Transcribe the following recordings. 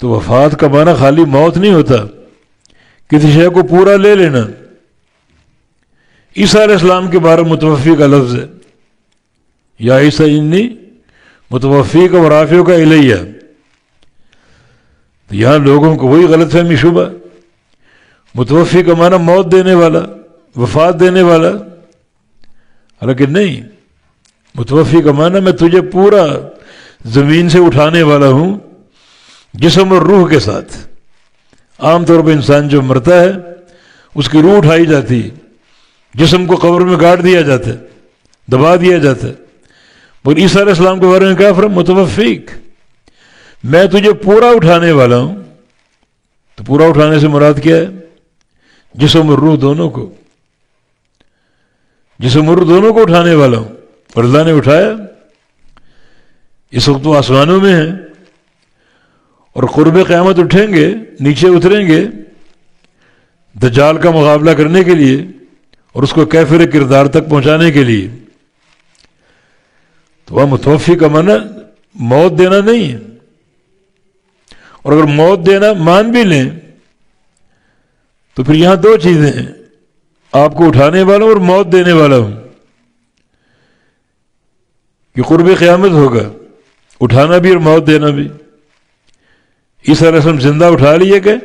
تو وفات کا معنی خالی موت نہیں ہوتا، کسی شے کو پورا لے لینا۔ عیسیٰ علیہ السلام کے بارے میں متوفی کا لفظ ہے، یا عیسیٰ انی متوفی کا ورافیوں کا الیہ، تو یہاں لوگوں کو وہی غلط فہمی شبہ، متوفی کا معنی موت دینے والا، وفات دینے والا، حالانکہ نہیں، متوفی کا معنی میں تجھے پورا زمین سے اٹھانے والا ہوں، جسم اور روح کے ساتھ۔ عام طور پہ انسان جو مرتا ہے اس کی روح اٹھائی جاتی ہے، جسم کو قبر میں گاڑ دیا جاتا ہے، دبا دیا جاتا ہے، اور عیسیٰ علیہ السلام کے بارے میں کیا فرمایا؟ متوفیک، میں تجھے پورا اٹھانے والا ہوں۔ تو پورا اٹھانے سے مراد کیا ہے؟ جسم اور روح دونوں کو، جسم اور روح دونوں کو اٹھانے والا ہوں، اور اللہ نے اٹھایا۔ اس وقت وہ آسمانوں میں ہیں، اور قرب قیامت اٹھیں گے، نیچے اتریں گے دجال کا مقابلہ کرنے کے لیے اور اس کو کیفر کردار تک پہنچانے کے لیے۔ تو وہ متوفی کا معنی موت دینا نہیں ہے، اور اگر موت دینا مان بھی لیں تو پھر یہاں دو چیزیں ہیں، آپ کو اٹھانے والا ہوں اور موت دینے والا ہوں، کہ قرب قیامت ہوگا، اٹھانا بھی اور موت دینا بھی۔ عیسیٰ علیہ السلام زندہ اٹھا لیے گئے،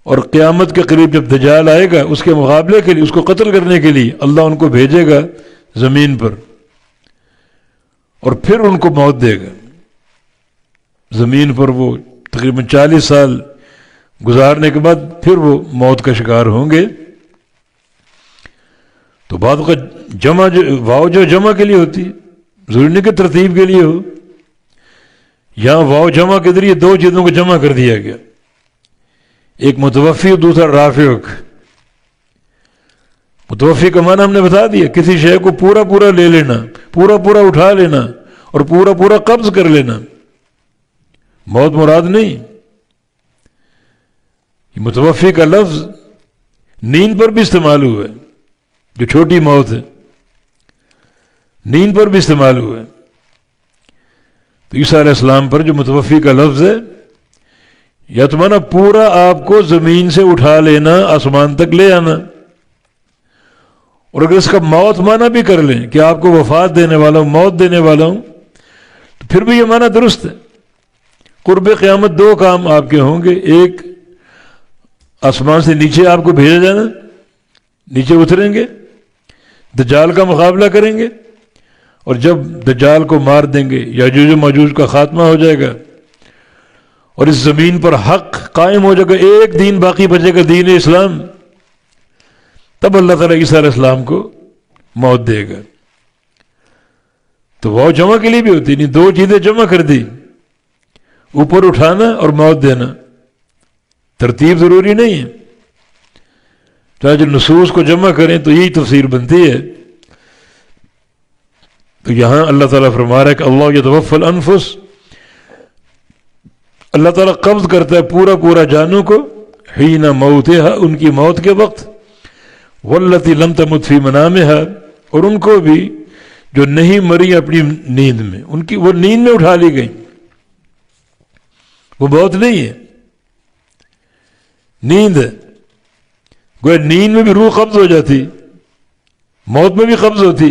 اور قیامت کے قریب جب دجال آئے گا اس کے مقابلے کے لیے، اس کو قتل کرنے کے لیے اللہ ان کو بھیجے گا زمین پر، اور پھر ان کو موت دے گا۔ زمین پر وہ تقریباً 40 سال گزارنے کے بعد پھر وہ موت کا شکار ہوں گے۔ تو بعد کا جمع واو جو جمع کے لیے ہوتی ہے، ضروری نہیں کہ ترتیب کے لیے ہو، یہاں واو جمع کے ذریعے دو چیزوں کو جمع کر دیا گیا، ایک متوفی اور دوسرا رافعک۔ متوفی کا معنی ہم نے بتا دیا، کسی شے کو پورا پورا لے لینا، پورا پورا اٹھا لینا اور پورا پورا قبض کر لینا، موت مراد نہیں۔ متوفی کا لفظ نیند پر بھی استعمال ہوا ہے، جو چھوٹی موت ہے، نیند پر بھی استعمال ہوا ہے۔ تو عیسیٰ علیہ السلام پر جو متوفی کا لفظ ہے، یا تو مانا پورا آپ کو زمین سے اٹھا لینا، آسمان تک لے آنا، اور اگر اس کا موت مانا بھی کر لیں کہ آپ کو وفات دینے والا ہوں، موت دینے والا ہوں، تو پھر بھی یہ مانا درست ہے۔ قرب قیامت دو کام آپ کے ہوں گے، ایک آسمان سے نیچے آپ کو بھیجا جانا، نیچے اتریں گے، دجال کا مقابلہ کریں گے، اور جب دجال کو مار دیں گے، یاجوج و ماجوج کا خاتمہ ہو جائے گا، اور اس زمین پر حق قائم ہو جائے گا، ایک دین باقی بچے گا، دین اسلام، تب اللہ تعالیٰ عیسیٰ علیہ السلام کو موت دے گا۔ تو وہ جمع کے لیے بھی ہوتی نہیں، دو چیزیں جمع کر دی، اوپر اٹھانا اور موت دینا، ترتیب ضروری نہیں ہے۔ چاہے جو نصوص کو جمع کریں تو یہی تفسیر بنتی ہے۔ تو یہاں اللہ تعالیٰ فرما رہا ہے کہ اللہ یتوفی الانفس، اللہ تعالیٰ قبض کرتا ہے پورا پورا جانوں کو، حین موتہا، ان کی موت کے وقت، واللتی لم تمت فی منامہا، اور ان کو بھی جو نہیں مری اپنی نیند میں، ان کی وہ نیند میں اٹھا لی گئی، وہ موت نہیں ہے، نیند ہے۔ گویا نیند میں بھی روح قبض ہو جاتی، موت میں بھی قبض ہوتی،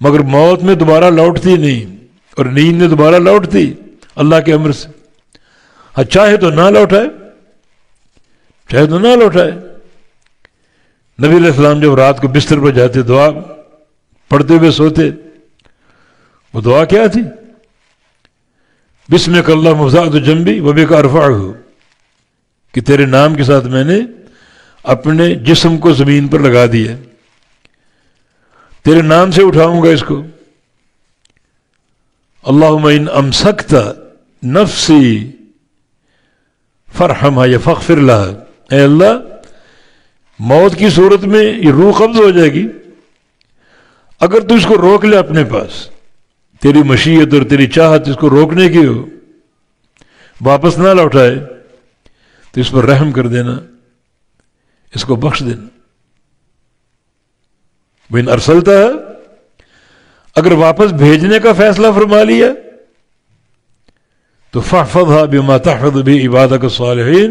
مگر موت میں دوبارہ لوٹتی نہیں، اور نیند میں دوبارہ لوٹتی اللہ کے امر سے۔ ہاں چاہے تو نہ لوٹائے، چاہے تو نہ لوٹائے۔ نبی علیہ السلام جب رات کو بستر پر جاتے، دعا پڑھتے ہوئے سوتے، وہ دعا کیا تھی؟ بسمک اللہ مفزعت جنبی وبک ارفعہ، کہ تیرے نام کے ساتھ میں نے اپنے جسم کو زمین پر لگا دیا، تیرے نام سے اٹھاؤں گا اس کو۔ اللہم ان امسکت نفسی فرحمها یا فاغفر لها، اے اللہ موت کی صورت میں یہ روح قبض ہو جائے گی، اگر تو اس کو روک لے اپنے پاس، تیری مشیت اور تیری چاہت اس کو روکنے کی ہو، واپس نہ لوٹائے، تو اس پر رحم کر دینا، اس کو بخش دینا۔ وَإِنْ أَرْسَلْتَهَا، اگر واپس بھیجنے کا فیصلہ فرما لیا تو فاحفظها بما تحفظ به عبادك الصالحین،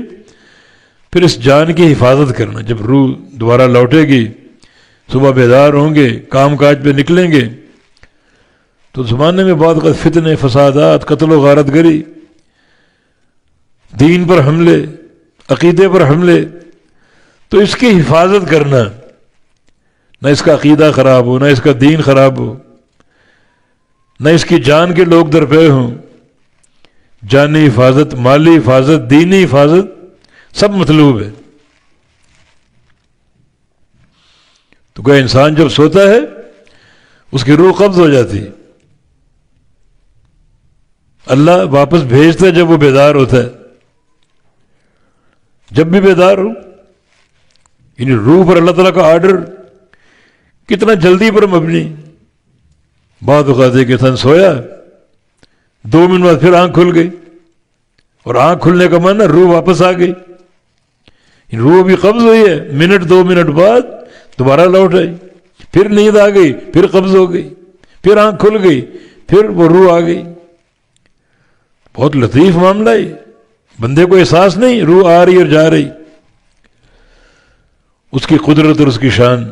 پھر اس جان کی حفاظت کرنا. جب روح دوبارہ لوٹے گی، صبح بیدار ہوں گے، کام کاج پہ نکلیں گے، تو زمانے میں بعض وقت فتنے، فسادات، قتل و غارت گری، دین پر حملے، عقیدے پر حملے، تو اس کی حفاظت کرنا، نہ اس کا عقیدہ خراب ہو، نہ اس کا دین خراب ہو، نہ اس کی جان کے لوگ درپے ہوں. جانی حفاظت، مالی حفاظت، دینی حفاظت سب مطلوب ہے. تو کوئی انسان جب سوتا ہے اس کی روح قبض ہو جاتی، اللہ واپس بھیجتا ہے جب وہ بیدار ہوتا ہے. جب بھی بیدار ہو، یعنی روح پر اللہ تعالیٰ کا آرڈر کتنا جلدی پر مبنی. بعض اوقات ایک انسان سویا، 2 منٹ بعد پھر آنکھ کھل گئی، اور آنکھ کھلنے کا معنی روح واپس آ گئی. روح بھی قبض ہوئی ہے، منٹ 2 منٹ بعد دوبارہ لوٹ آئی، پھر نیند آ گئی، پھر قبض ہو گئی، پھر آنکھ کھل گئی، پھر وہ روح آ گئی. بہت لطیف معاملہ ہے، بندے کو احساس نہیں روح آ رہی اور جا رہی. اس کی قدرت اور اس کی شان.